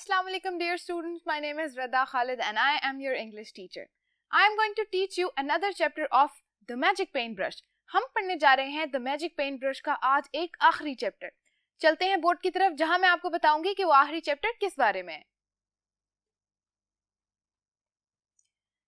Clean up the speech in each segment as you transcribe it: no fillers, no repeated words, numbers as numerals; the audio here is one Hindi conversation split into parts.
Assalamu alaikum dear students, my name is Rada Khalid and I am your English teacher. I am going to teach you another chapter of The Magic Paintbrush. हम पढ़ने जा रहे हैं The Magic Paintbrush का आज एक आखिरी चैप्टर. चलते हैं बोर्ड की तरफ जहां मैं आपको बताऊंगी कि वो आखिरी चैप्टर किस बारे में है.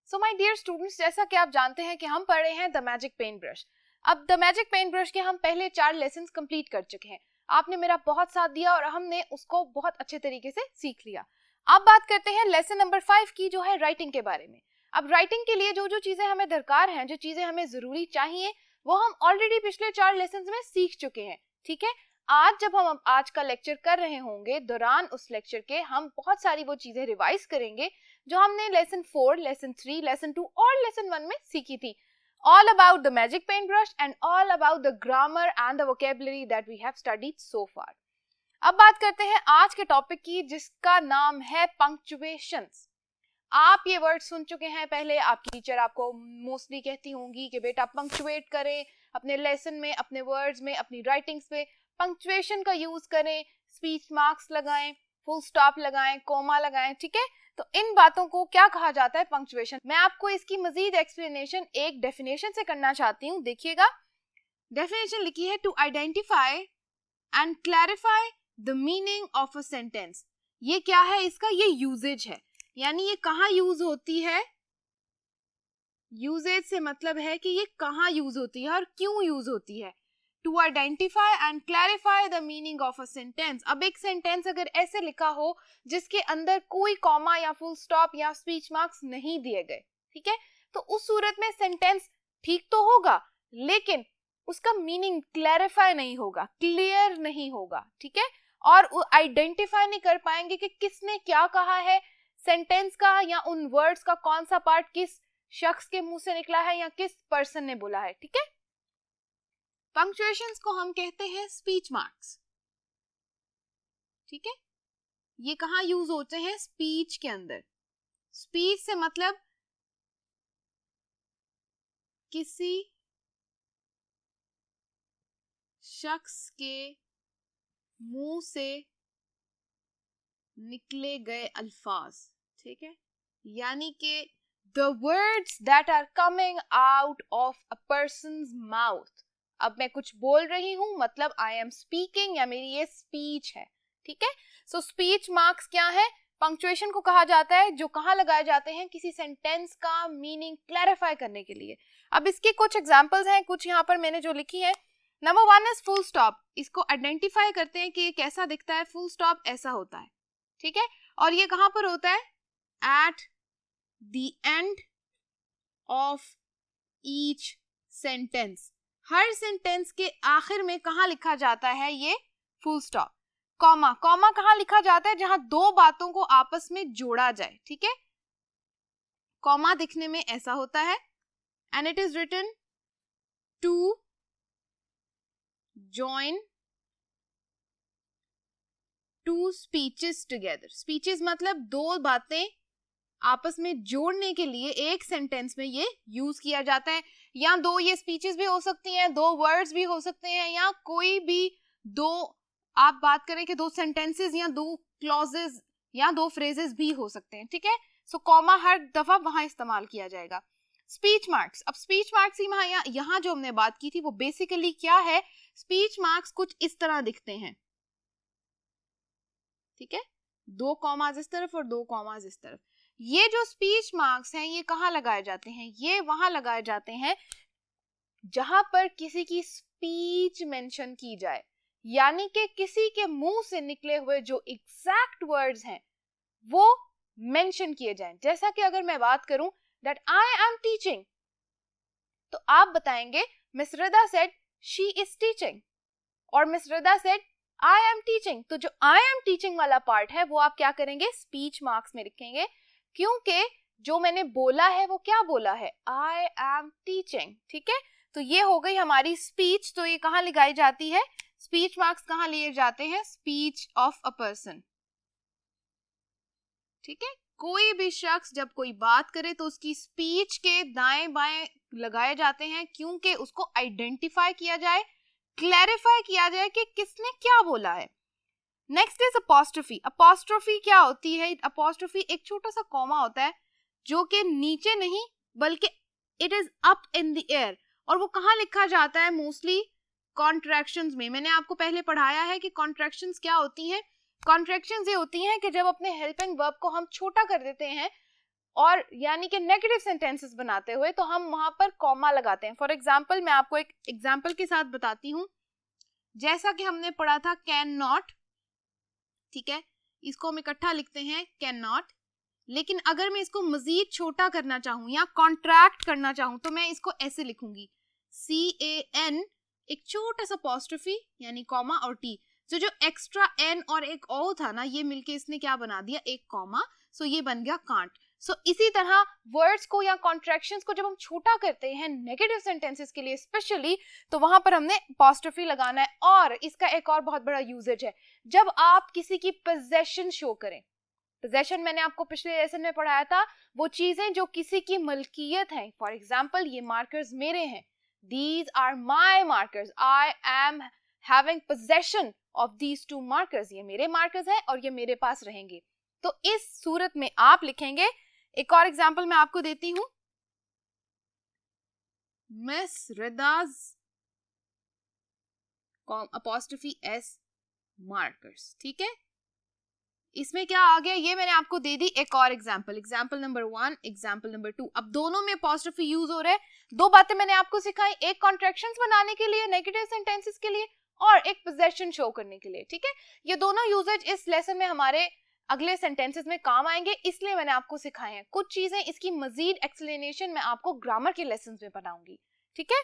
So my dear students, जैसा कि आप जानते हैं कि हम पढ़ रहे हैं The Magic Paintbrush. अब The Magic Paintbrush के हम पहले 4 लेसन्स कंप्लीट कर चुके हैं. आपने मेरा बहुत साथ दिया और हमने उसको बहुत अच्छे तरीके से सीख लिया. अब बात करते हैं लेसन नंबर 5 की, जो है राइटिंग के बारे में. अब राइटिंग के लिए जो जो चीजें हमें दरकार हैं, जो चीजें हमें जरूरी चाहिए, वो हम ऑलरेडी पिछले 4 लेसन्स में सीख चुके हैं. ठीक है, आज जब हम आज का लेक्चर कर रहे होंगे, दौरान उस लेक्चर के हम बहुत सारी वो चीजें रिवाइज करेंगे जो हमने लेसन 4, लेसन 3, लेसन 2 और लेसन 1 में सीखी थी. All about the magic paintbrush and all about the grammar and the vocabulary that we have studied so far. अब बात करते हैं आज के टॉपिक की, जिसका नाम है पंक्चुएशंस. आप ये वर्ड सुन चुके हैं पहले. आपकी टीचर आपको मोस्टली कहती होंगी कि बेटा पंक्चुएट करें अपने लेसन में, अपने वर्ड्स में, अपनी राइटिंग्स पे पंक्चुएशन का यूज करें, स्पीच मार्क्स लगाएं, फुल स्टॉप लगाएं, कोमा लगाएं. ठीक है, तो इन बातों को क्या कहा जाता है, पंक्चुएशन. मैं आपको इसकी मजीद एक्सप्लेनेशन एक डेफिनेशन से करना चाहती हूँ. देखिएगा, डेफिनेशन लिखी है, to identify and clarify the meaning of a sentence. ये क्या है इसका, ये यूजेज है, यानी ये कहाँ यूज होती है. यूजेज से मतलब है कि ये कहाँ यूज होती है और क्यों यूज होती है. To identify and clarify the meaning of a sentence. अब एक सेंटेंस अगर ऐसे लिखा हो जिसके अंदर कोई कॉमा या फुल स्टॉप या स्पीच मार्क्स नहीं दिए गए, ठीक है, तो उस सूरत में सेंटेंस ठीक तो होगा, लेकिन उसका मीनिंग क्लैरिफाई नहीं होगा, क्लियर नहीं होगा. ठीक है, और आइडेंटिफाई नहीं कर पाएंगे कि किसने क्या कहा है, सेंटेंस का या उन वर्ड्स का कौन सा पार्ट किस शख्स के मुंह से निकला है या किस पर्सन ने बोला है. ठीक है, पंक्चुएशंस को हम कहते हैं स्पीच मार्क्स. ठीक है, ये कहाँ यूज होते हैं, स्पीच के अंदर. स्पीच से मतलब किसी शख्स के मुंह से निकले गए अल्फाज. ठीक है, यानी कि the words that are coming out of a person's mouth. अब मैं कुछ बोल रही हूं, मतलब आई एम स्पीकिंग, या मेरी ये स्पीच है. ठीक है, सो स्पीच मार्क्स क्या है, पंक्चुएशन को कहा जाता है जो कहाँ लगाए जाते हैं, किसी सेंटेंस का मीनिंग क्लैरिफाई करने के लिए. अब इसके कुछ एग्जांपल्स हैं, कुछ यहाँ पर मैंने जो लिखी है. Number 1 is full stop. इसको आइडेंटिफाई करते हैं कि ये कैसा दिखता है. फुल स्टॉप ऐसा होता है. ठीक है, और ये कहाँ पर होता है, at the end of each sentence. Her sentence के आखिर में कहाँ लिखा जाता है ये फुल स्टॉप. कॉमा, कॉमा कहाँ लिखा जाता है, जहां दो बातों को आपस में जोड़ा जाए. ठीक है, कॉमा दिखने में ऐसा होता है, and it is written to join two speeches together. Speeches मतलब दो बातें आपस में जोड़ने के लिए एक सेंटेंस में ये यूज किया जाता है. या दो ये स्पीचेस भी हो सकती हैं, दो वर्ड्स भी हो सकते हैं, या कोई भी दो, आप बात करें कि दो सेंटेंसेस या दो क्लॉजेस या दो फ्रेजेस भी हो सकते हैं. ठीक है, सो कॉमा हर दफा वहां इस्तेमाल किया जाएगा. Speech marks. अब स्पीच मार्क्स ही यहाँ जो हमने बात की थी वो बेसिकली क्या है, स्पीच मार्क्स कुछ इस तरह दिखते हैं. ठीक है, 2 कॉमास इस तरफ और 2 कॉमास इस तरफ. ये जो स्पीच मार्क्स हैं ये कहाँ लगाए जाते हैं, ये वहां लगाए जाते हैं जहां पर किसी की स्पीच मेंशन की जाए, यानी कि किसी के मुंह से निकले हुए जो एग्जैक्ट वर्ड्स हैं वो मेंशन किए जाएं. जैसा कि अगर मैं बात करूं दैट आई एम टीचिंग, तो आप बताएंगे मिस रदा सेड शी इज टीचिंग, और मिस रदा सेड आई एम टीचिंग. तो जो आई एम टीचिंग वाला पार्ट है वो आप क्या करेंगे, स्पीच मार्क्स में लिखेंगे, क्योंकि जो मैंने बोला है वो क्या बोला है, आई एम टीचिंग. ठीक है, तो ये हो गई हमारी स्पीच. तो ये कहाँ लगाई जाती है, स्पीच मार्क्स कहाँ लिए जाते हैं, स्पीच ऑफ अ पर्सन. ठीक है, कोई भी शख्स जब कोई बात करे तो उसकी स्पीच के दाएं बाएं लगाए जाते हैं, क्योंकि उसको आइडेंटिफाई किया जाए, क्लैरिफाई किया जाए कि किसने क्या बोला है. Next is apostrophe. अपोस्ट्रोफी क्या होती है? अपोस्ट्रोफी एक छोटा सा कॉमा होता है जो कि नीचे नहीं बल्कि it is up in the air, और वो कहाँ लिखा जाता है? मोस्टली कॉन्ट्रैक्शंस में। मैंने आपको पहले पढ़ाया है कि कॉन्ट्रैक्शंस क्या होती हैं। कॉन्ट्रैक्शंस ये होती हैं कि जब अपने हेल्पिंग वर्ब को हम छोटा कर देते हैं और यानी कि नेगेटिव सेंटेंसेस बनाते हुए, तो हम वहां पर कॉमा लगाते हैं। फॉर एग्जाम्पल, मैं आपको एक एग्जाम्पल के साथ बताती हूँ। जैसा कि हमने पढ़ा था कैन नॉट, ठीक है, इसको हम इकट्ठा लिखते हैं कैन नॉट, लेकिन अगर मैं इसको मजीद छोटा करना चाहूं या कॉन्ट्रैक्ट करना चाहूं तो मैं इसको ऐसे लिखूंगी CAN, एक छोटा सा अपोस्ट्रोफी यानी कॉमा और T। तो जो एक्स्ट्रा N और एक O था ना, ये मिलके इसने क्या बना दिया? एक कॉमा। सो ये बन गया कांट। सो इसी तरह वर्ड्स को या कॉन्ट्रैक्शंस को जब हम छोटा करते हैं नेगेटिव सेंटेंसेस के लिए स्पेशली, तो वहां पर हमने अपोस्ट्रोफी लगाना है। और इसका एक और बहुत बड़ा यूजेज है, जब आप किसी की पोजेशन शो करें। पोजेशन मैंने आपको पिछले लेसन में पढ़ाया था, वो चीजें जो किसी की मलकियत है। फॉर एग्जाम्पल, ये मार्कर्स मेरे हैं, these are my markers, I am having possession of these 2 markers. ये मेरे मार्कर्स हैं और ये मेरे पास रहेंगे। तो इस सूरत में आप लिखेंगे, एक और एग्जाम्पल मैं आपको देती हूं, मिस रिदाज अपोस्ट्रोफी S मार्कर्स। ठीक है, इसमें क्या आ गया? ये मैंने आपको दे दी एक और example, example number 1, example number 2। अब दोनों में अपोस्ट्रोफी यूज हो रहा है। 2 बातें मैंने आपको सिखाई, एक कॉन्ट्रैक्शंस बनाने के लिए नेगेटिव सेंटेंसेस के लिए, और एक पोजेशन शो करने के लिए। ठीक है, ये दोनों यूजेज इस लेसन में हमारे अगले सेंटेंसेस में काम आएंगे, इसलिए मैंने आपको सिखाए हैं। कुछ चीजें इसकी मजीद एक्सप्लेनेशन मैं आपको ग्रामर के लेसन में बताऊंगी। ठीक है,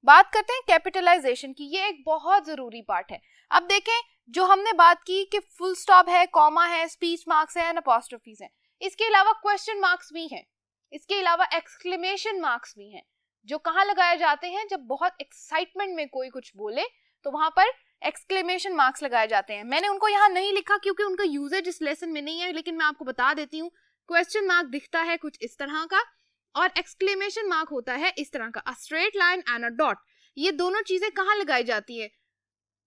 बात करते हैं कैपिटलाइजेशन की। ये एक बहुत जरूरी पार्ट है। अब देखें, जो हमने बात की कि फुल स्टॉप है, कॉमा है, स्पीच मार्क्स है, अपॉस्ट्रोफीज है, इसके अलावा क्वेश्चन मार्क्स भी हैं, इसके अलावा एक्सक्लेमेशन मार्क्स भी हैं, जो कहाँ लगाए जाते हैं? जब बहुत एक्साइटमेंट में कोई कुछ बोले तो वहां पर एक्सक्लेमेशन मार्क्स लगाए जाते हैं। मैंने उनको यहाँ नहीं लिखा क्योंकि उनका यूजेज इस लेसन में नहीं है, लेकिन मैं आपको बता देती हूँ। क्वेश्चन मार्क दिखता है कुछ इस तरह का, और एक्सक्लेमेशन मार्क होता है इस तरह का, a straight line and a dot. ये दोनों चीजें कहाँ लगाई जाती है?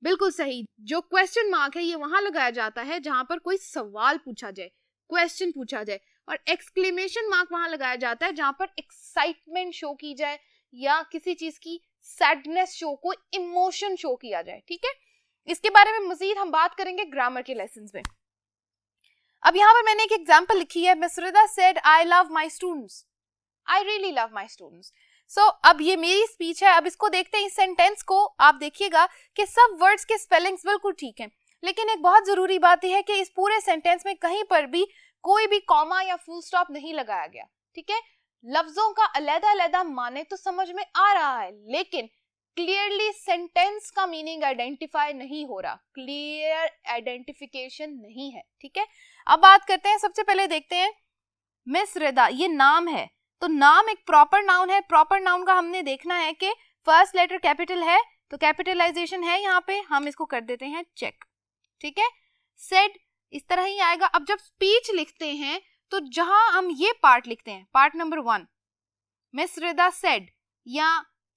बिल्कुल सही, जो क्वेश्चन मार्क है ये वहां लगाया जाता है जहां पर कोई सवाल पूछा जाए, क्वेश्चन पूछा जाए, और एक्सक्लेमेशन मार्क वहां लगाया जाता है जहां पर एक्साइटमेंट शो की जाए या किसी चीज की सैडनेस शो, कोई इमोशन शो किया जाए। ठीक है, इसके बारे में मजीद हम बात करेंगे ग्रामर के लेसन्स में। अब यहाँ पर मैंने एक एग्जाम्पल लिखी है, miss Rida said I love my students, I really love my students. So अब ये मेरी स्पीच है। अब इसको देखते हैं, इस सेंटेंस को आप देखिएगा कि सब वर्ड्स के स्पेलिंग्स बिल्कुल ठीक हैं, लेकिन एक बहुत जरूरी बात यह है कि इस पूरे सेंटेंस में कहीं पर भी कोई भी कॉमा या फुल स्टॉप नहीं लगाया गया। ठीक है, लफ्जों का अलग-अलग माने तो समझ में आ रहा है, लेकिन क्लियरली सेंटेंस का मीनिंग आइडेंटिफाई नहीं हो रहा, क्लियर आइडेंटिफिकेशन नहीं है। ठीक है, अब बात करते हैं, सबसे पहले देखते हैं मिस रिदा, ये नाम है, तो नाम एक प्रॉपर नाउन है। प्रॉपर नाउन का हमने देखना है कि फर्स्ट लेटर कैपिटल है, तो कैपिटलाइजेशन है यहाँ पे, हम इसको कर देते हैं चेक। ठीक है, सेड इस तरह ही आएगा। अब जब स्पीच लिखते हैं तो जहां हम ये पार्ट लिखते हैं, part number 1, miss Rida said, या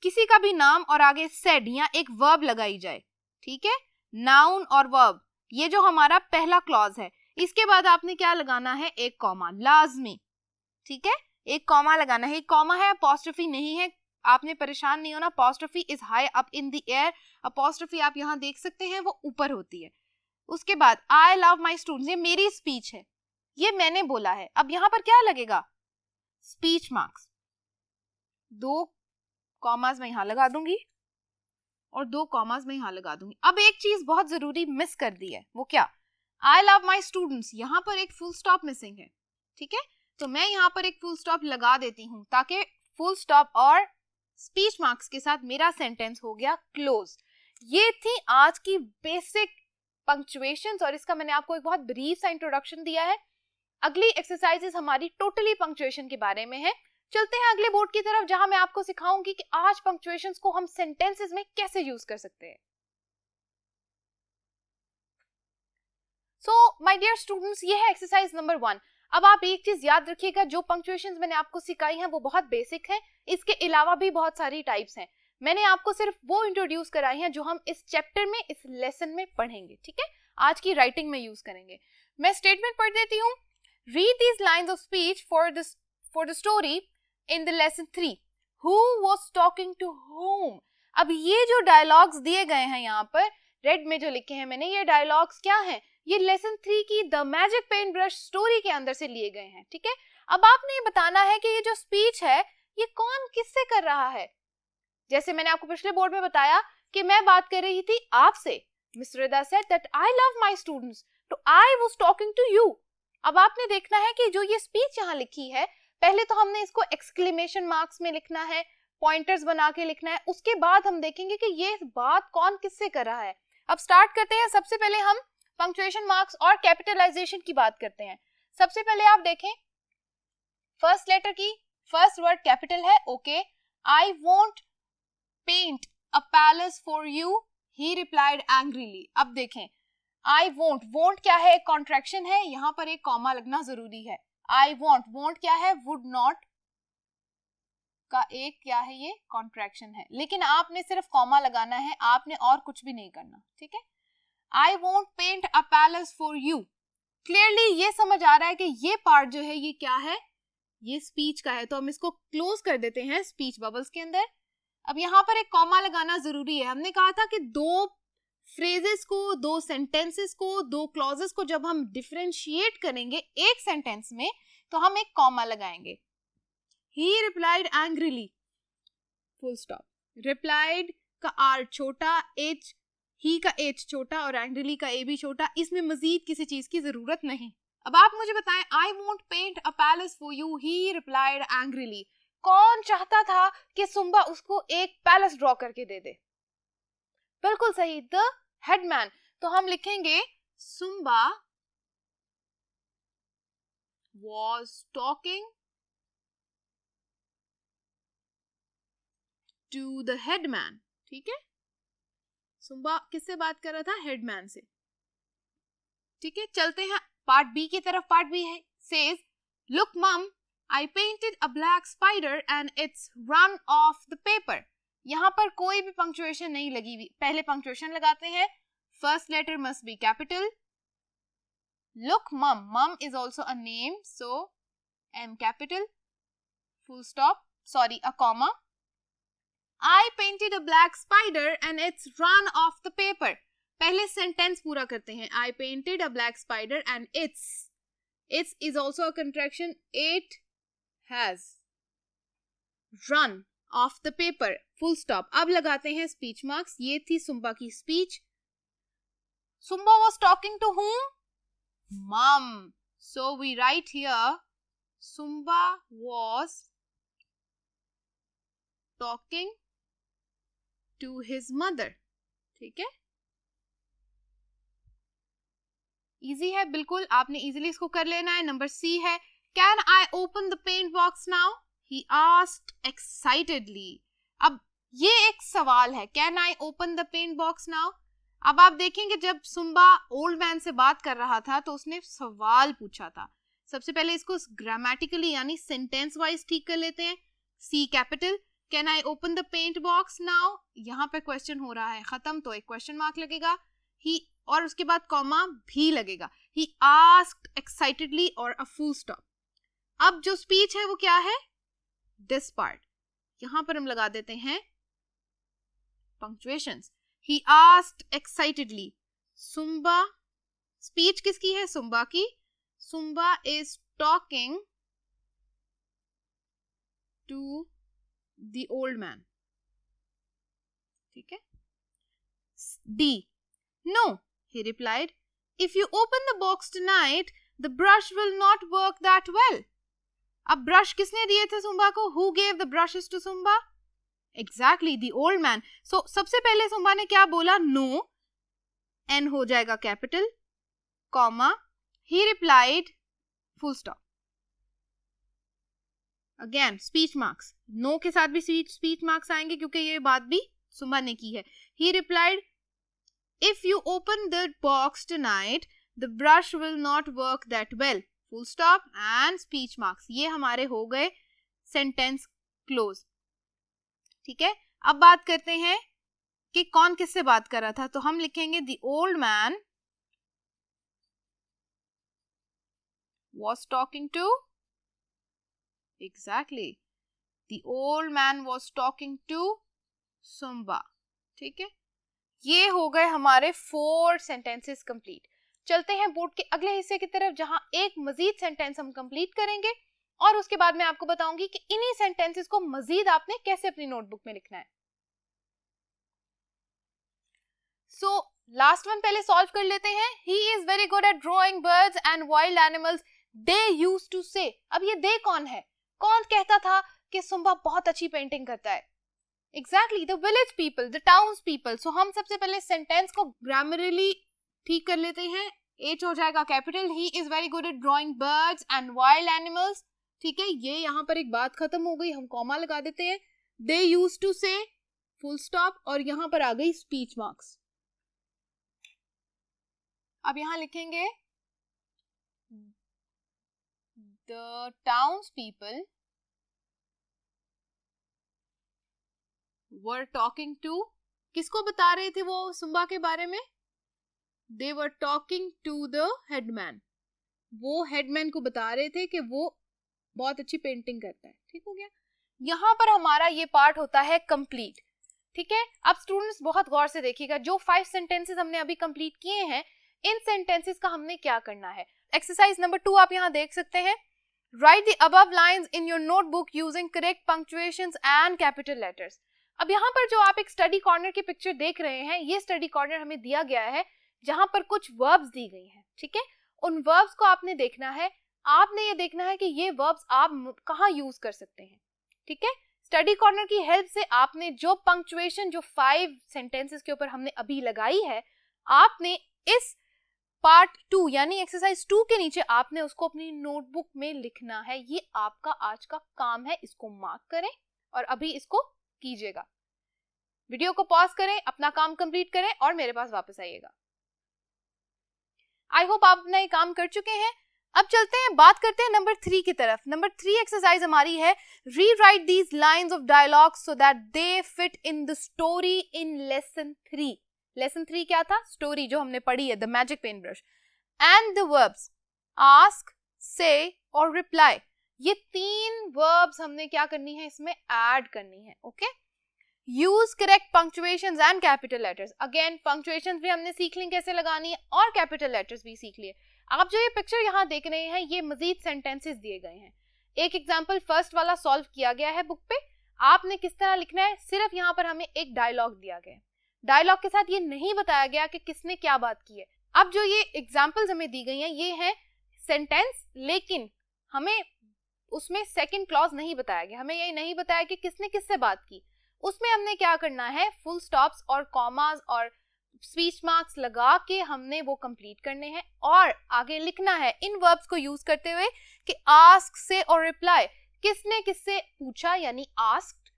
किसी का भी नाम और आगे सेड या एक वर्ब लगाई जाए। ठीक है, नाउन और वर्ब, ये जो हमारा पहला क्लॉज है, इसके बाद आपने क्या लगाना है? एक कॉमा, लाजमी। ठीक है, एक कॉमा लगाना है, एक कॉमा है, अपॉस्ट्रोफी नहीं है। आपने परेशान नहीं होना, apostrophe is high up in the air, apostrophe आप यहाँ देख सकते हैं वो ऊपर होती है। उसके बाद आई लव माई स्टूडेंट्स, ये मेरी स्पीच है, ये मैंने बोला है। अब यहाँ पर क्या लगेगा? स्पीच मार्क्स, 2 कॉमास मैं यहाँ लगा दूंगी और 2 कॉमास मैं यहाँ लगा दूंगी। अब एक चीज बहुत जरूरी मिस कर दी है, वो क्या? आई लव माई स्टूडेंट्स, यहाँ पर एक फुल स्टॉप मिसिंग है। ठीक है, तो मैं यहाँ पर एक फुल स्टॉप लगा देती हूँ ताकि फुल स्टॉप और स्पीच मार्क्स के साथ मेरा सेंटेंस हो गया क्लोज। ये थी आज की बेसिक पंक्चुएशंस, और इसका मैंने आपको एक बहुत ब्रीफ सा इंट्रोडक्शन दिया है। अगली एक्सरसाइजेस हमारी टोटली पंक्चुएशन के बारे में है। चलते हैं अगले बोर्ड की तरफ, जहां मैं आपको सिखाऊंगी कि आज पंक्चुएशंस को हम सेंटेंसेस में कैसे यूज कर सकते हैं। सो माय डियर स्टूडेंट्स, ये है एक्सरसाइज नंबर 1। अब आप एक चीज याद रखिएगा, जो पंक्चुएशंस मैंने आपको सिखाई हैं वो बहुत बेसिक है, इसके अलावा भी बहुत सारी टाइप्स हैं। मैंने आपको सिर्फ वो इंट्रोड्यूस कराई हैं जो हम इस चैप्टर में, इस लेसन में पढ़ेंगे। ठीक है, आज की राइटिंग में यूज करेंगे। मैं स्टेटमेंट पढ़ देती हूँ। Read these lines of speech for the story in the lesson 3। Who was talking to whom। अब ये जो डायलॉग्स दिए गए हैं यहाँ पर रेड में जो लिखे हैं मैंने, ये डायलॉग्स क्या हैं? ये लेसन 3 की the magic pen brush story के अंदर से लिए गए हैं। ठीक है, अब आपने ये बताना है कि ये जो स्पीच है ये कौन किससे कर रहा है। जैसे मैंने आपको पिछले बोर्ड में बताया कि मैं बात कर रही थी आपसे। Miss Rida said that I love my students, तो I was talking to you. अब आपने देखना है कि जो ये स्पीच यहाँ लिखी है, पहले तो हमने इसको एक्सक्लेमेशन मार्क्स में लिखना है, पॉइंटर्स बना के लिखना है, उसके बाद हम देखेंगे कि ये बात कौन किससे कर रहा है। अब स्टार्ट करते हैं। सबसे पहले हम पंक्चुएशन मार्क्स और कैपिटलाइजेशन की बात करते हैं। सबसे पहले आप देखें फर्स्ट लेटर की फर्स्ट वर्ड कैपिटल है, okay. I won't paint a palace for you, he replied angrily. अब देखें आई वोंट, वोंट क्या है? एक कॉन्ट्रैक्शन है, यहाँ पर एक कॉमा लगना जरूरी है। आई वोंट, वोंट क्या है? वुड नॉट का एक क्या है? ये कॉन्ट्रैक्शन है, लेकिन आपने सिर्फ कॉमा लगाना है, आपने और कुछ भी नहीं करना। ठीक है, I won't paint a palace for you. Clearly ये समझ आ रहा है कि ये पार्ट जो है ये क्या है? ये स्पीच का है, तो हम इसको क्लोज कर देते हैं स्पीच बबल्स के अंदर। अब यहाँ पर एक कॉमा लगाना जरूरी है। हमने कहा था कि दो फ्रेजेस को, दो सेंटेंसेस को, दो क्लॉजेस को जब हम डिफरेंशिएट करेंगे एक सेंटेंस में तो हम एक कॉमा लगाएंगे। He replied angrily, full stop. Replied का R छोटा, H ही का H छोटा और angrily का A भी छोटा, इसमें मजीद किसी चीज की जरूरत नहीं। अब आप मुझे बताएं, I won't paint a palace for you, he replied angrily। कौन चाहता था कि सुम्बा उसको एक पैलेस ड्रॉ करके दे दे? बिल्कुल सही, द हेडमैन। तो हम लिखेंगे zumba was talking to the headman। ठीक है, सुम्बा किससे बात कर रहा था? हेडमैन से। ठीक है, चलते हैं पार्ट बी की तरफ। पार्ट बी है सेज, लुक मम, आई painted a black spider and it's run of the paper. यहाँ पर कोई भी पंक्चुएशन नहीं लगी हुई, पहले पंक्चुएशन लगाते हैं। First letter must be capital. Look mum, mum is also a name, so M capital, full stop, sorry a comma. I painted a black spider and it's run off the paper। पहले सेंटेंस पूरा करते हैं। I painted a black spider and its is also a contraction, it has run off the paper, full stop। अब लगाते हैं स्पीच मार्क्स। ये थी सुम्बा की speech. Zumba was talking to whom? Mom। So we write here Sumba was talking to his mother। ठीक है, इजी है बिल्कुल, आपने इजीली इसको कर लेना है। नंबर सी है, can I open the paint box now, he asked excitedly. अब ये एक सवाल है, can I open the paint box now. अब आप देखेंगे जब सुम्बा ओल्ड मैन से बात कर रहा था तो उसने सवाल पूछा था। सबसे पहले इसको ग्रामेटिकली यानी सेंटेंस वाइज ठीक कर लेते हैं। C capital, can I open the paint box now, यहाँ पे क्वेश्चन हो रहा है खत्म, तो एक क्वेश्चन मार्क लगेगा। ही और उसके बाद कॉमा भी लगेगा। ही आस्क्ड एक्साइटेडली और अ फुल स्टॉप। अब जो स्पीच है वो क्या है? दिस पार्ट, यहां पर हम लगा देते हैं punctuations. He asked excitedly, Sumba, speech किसकी है? सुम्बा की। Sumba is talking to the old man। ठीक है, D, no, he replied, if you open the box tonight the brush will not work that well। अब ब्रश किसने दिए थे सुम्बा को? Who gave the brushes to Sumba? Exactly, the old man। So सबसे पहले सुम्बा ने क्या बोला? No, N हो जाएगा कैपिटल, कॉमा, he replied, full stop। Again speech marks, no के साथ भी स्पीच मार्क्स आएंगे क्योंकि ये बात भी सुम्बा ने की है। ही replied, if you open the box tonight the brush will not work that well, full stop and speech marks. ये हमारे हो गए सेंटेंस क्लोज। ठीक है, अब बात करते हैं कि कौन किससे बात कर रहा था। तो हम लिखेंगे the old man was talking to, exactly, the old man was talking to Sumba. ठीक है, ये हो गए हमारे 4 सेंटेंसेस कंप्लीट। चलते हैं बोर्ड के अगले हिस्से की तरफ जहां एक मजीद सेंटेंस हम कंप्लीट करेंगे और उसके बाद मैं आपको बताऊंगी कि इन्हीं सेंटेंसेस को मजीद आपने कैसे अपनी नोटबुक में लिखना है। सो लास्ट वन पहले सॉल्व कर लेते हैं। He is very good at drawing birds and wild animals, they used to say. अब ये दे कौन है? कौन कहता था कि सुम्बा बहुत अच्छी पेंटिंग करता है? Exactly, the village people, the towns people. So हम सबसे पहले सेंटेंस को ग्रामरली ठीक कर लेते हैं। एच हो जाएगा capital, he is very good at drawing birds and wild animals. ठीक है, ये यहाँ पर एक बात खत्म हो गई, हम कॉमा लगा देते हैं। दे यूज्ड टू से, फुल स्टॉप, और यहाँ पर आ गई स्पीच मार्क्स। अब यहां लिखेंगे the towns people were talking to, किसको बता रहे थे वो सुम्बा के बारे में? They were talking to the headman, वो हेडमैन को बता रहे थे कि वो बहुत अच्छी पेंटिंग करता है। ठीक हो गया, यहां पर हमारा ये पार्ट होता है कंप्लीट। ठीक है, अब स्टूडेंट्स बहुत गौर से देखिएगा, जो 5 सेंटेंसेस हमने अभी कंप्लीट किए हैं, इन सेंटेंसेस का हमने क्या करना है। एक्सरसाइज नंबर 2 आप यहां देख सकते हैं। Right the above lines in your notebook using correct punctuations and capital letters. अब यहाँ पर जो आप एक स्टडी कॉर्नर की पिक्चर देख रहे हैं, ये स्टडी कॉर्नर हमें दिया गया है जहां पर कुछ वर्ब्स दी गई हैं। ठीक है, उन वर्ब्स को आपने देखना है, आपने ये देखना है कि ये वर्ब्स आप कहाँ यूज कर सकते हैं। ठीक है, स्टडी कॉर्नर की हेल्प से आपने जो पंक्चुएशन जो 5 सेंटेंसेस के ऊपर हमने अभी लगाई है, आपने इस पार्ट 2 यानी एक्सरसाइज 2 के नीचे आपने उसको अपनी नोटबुक में लिखना है। ये आपका आज का काम है, इसको मार्क करें और अभी इसको कीजिएगा। वीडियो को पॉज करें, अपना काम कंप्लीट करें और मेरे पास वापस आइएगा। आई होप आप अपना ये काम कर चुके हैं। अब चलते हैं, बात करते हैं नंबर 3 की तरफ। नंबर 3 एक्सरसाइज हमारी है rewrite these lines of dialogue so that they fit in the story in lesson 3। Lesson 3 क्या था? स्टोरी जो हमने पढ़ी है, the magic pen brush. And the verbs ask, say और रिप्लाई, ये 3 वर्ब्स हमने क्या करनी है, इसमें ऐड करनी है। Okay, use correct punctuations and capital letters. Again punctuations भी हमने सीख ली कैसे लगानी है और कैपिटल लेटर्स भी सीख लिए। आप जो ये पिक्चर यहाँ देख रहे हैं, ये मजीद सेंटेंसेस दिए गए हैं। एक एग्जाम्पल फर्स्ट वाला सॉल्व किया गया है बुक पे। आपने किस तरह लिखना है, सिर्फ यहाँ पर हमें एक डायलॉग दिया गया है। डायलॉग के साथ ये नहीं बताया गया कि किसने क्या बात की है। अब जो ये एग्जाम्पल्स हमें दी गई हैं, ये है सेंटेंस, लेकिन हमें उसमें सेकंड क्लॉज नहीं बताया गया। हमें ये नहीं बताया कि किसने किससे बात की। उसमें हमने क्या करना है, फुल स्टॉप्स और कॉमास और स्पीच मार्क्स लगा के हमने वो कंप्लीट करने हैं और आगे लिखना है इन वर्ब्स को यूज करते हुए कि आस्क, से और रिप्लाई, किसने किससे पूछा यानी asked,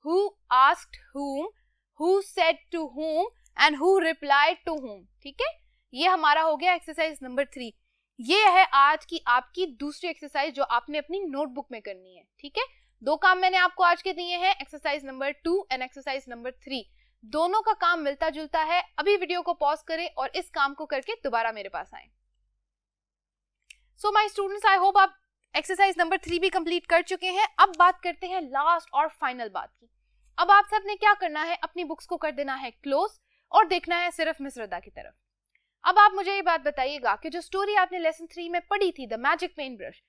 who asked whom, who said to whom and who replied to whom। ठीक है, ये हमारा हो गया एक्सरसाइज नंबर 3। ये है आज की आपकी दूसरी एक्सरसाइज जो आपने अपनी नोटबुक में करनी है। ठीक है, 2 काम मैंने आपको आज के दिए हैं, exercise number 2 and exercise number 3। दोनों का काम मिलता जुलता है। अभी वीडियो को पॉज करें और इस काम को करके दोबारा मेरे पास आए। So my students, I hope आप एक्सरसाइज नंबर 3 भी कंप्लीट कर चुके हैं। अब बात करते हैं लास्ट और फाइनल बात की। अब आप सब ने क्या करना है, अपनी बुक्स को कर देना है क्लोज और देखना है सिर्फ मिस रदा की तरफ। अब आप मुझे ये बात बताइएगा कि जो स्टोरी आपने लेसन 3 में पढ़ी थी, द मैजिक पेन ब्रश,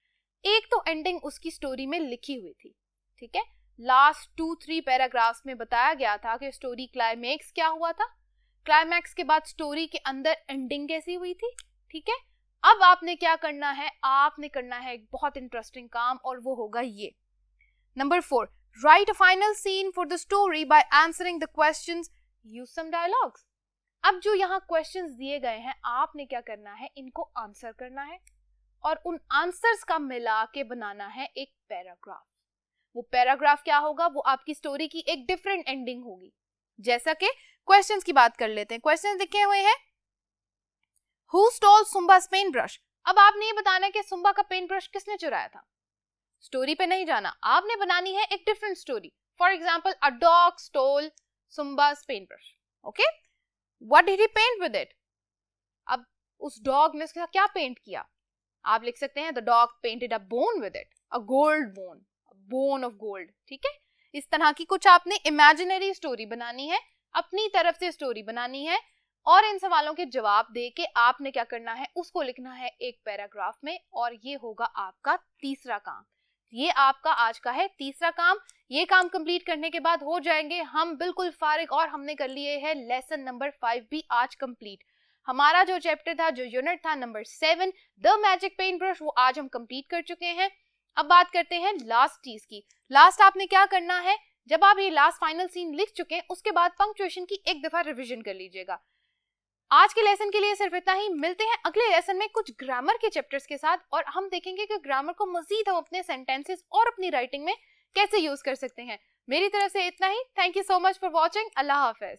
एक तो एंडिंग उसकी स्टोरी में लिखी हुई थी। ठीक है, लास्ट 2-3 पैराग्राफ्स में बताया गया था कि स्टोरी क्लाइमैक्स क्या हुआ था, क्लाइमैक्स के बाद स्टोरी के अंदर एंडिंग कैसी हुई थी। ठीक है, अब आपने क्या करना है, आपने करना है एक बहुत इंटरेस्टिंग काम और वो होगा ये। Number 4, write a final scene for the story by answering the questions, use some dialogues। अब जो यहाँ क्वेश्चंस दिए गए हैं, आपने क्या करना है, इनको आंसर करना है और उन आंसर्स का मिला के बनाना है एक पैराग्राफ। वो पैराग्राफ क्या होगा, वो आपकी स्टोरी की एक डिफरेंट एंडिंग होगी। जैसा कि क्वेश्चंस की बात कर लेते हैं। क्वेश्चंस लिखे हुए हैं, Who stole Sumba's pen brush. अब आपने ये बताना है कि सुम्बा का पेन ब्रश किसने चुराया था। स्टोरी पे नहीं जाना, आपने बनानी है एक different story. For example, a dog stole Sumba's pen brush. Okay, what did he paint with it. अब उस डॉग ने उसके साथ क्या पेंट किया, आप लिख सकते हैं the dog painted a bone with it, a gold bone, bone of gold, ठीक है। इस तरह की कुछ आपने इमेजिनरी स्टोरी बनानी है, अपनी तरफ से स्टोरी बनानी है, और इन सवालों के जवाब दे के आपने क्या करना है, उसको लिखना है एक पैराग्राफ में, और ये होगा आपका तीसरा काम। ये आपका आज का है तीसरा काम। ये काम कंप्लीट करने के बाद हो जाएंगे हम बिल्कुल फारिग, और हमने कर लिए है लेसन नंबर 5 भी आज कंप्लीट। हमारा जो चैप्टर था, जो यूनिट था number 7 the magic paint brush, वो आज हम कंप्लीट कर चुके हैं। अब बात करते हैं लास्ट चीज की। लास्ट आपने क्या करना है, जब आप ये लास्ट फाइनल सीन लिख चुके हैं उसके बाद पंक्चुएशन की एक दफा रिवीजन कर लीजिएगा। आज के लेसन के लिए सिर्फ इतना ही। मिलते हैं अगले लेसन में कुछ ग्रामर के चैप्टर्स के साथ, और हम देखेंगे कि ग्रामर को मजीद हम अपने सेंटेंसेस और अपनी राइटिंग में कैसे यूज कर सकते हैं। मेरी तरफ से इतना ही। Thank you so much for watching. अल्लाह हाफिज।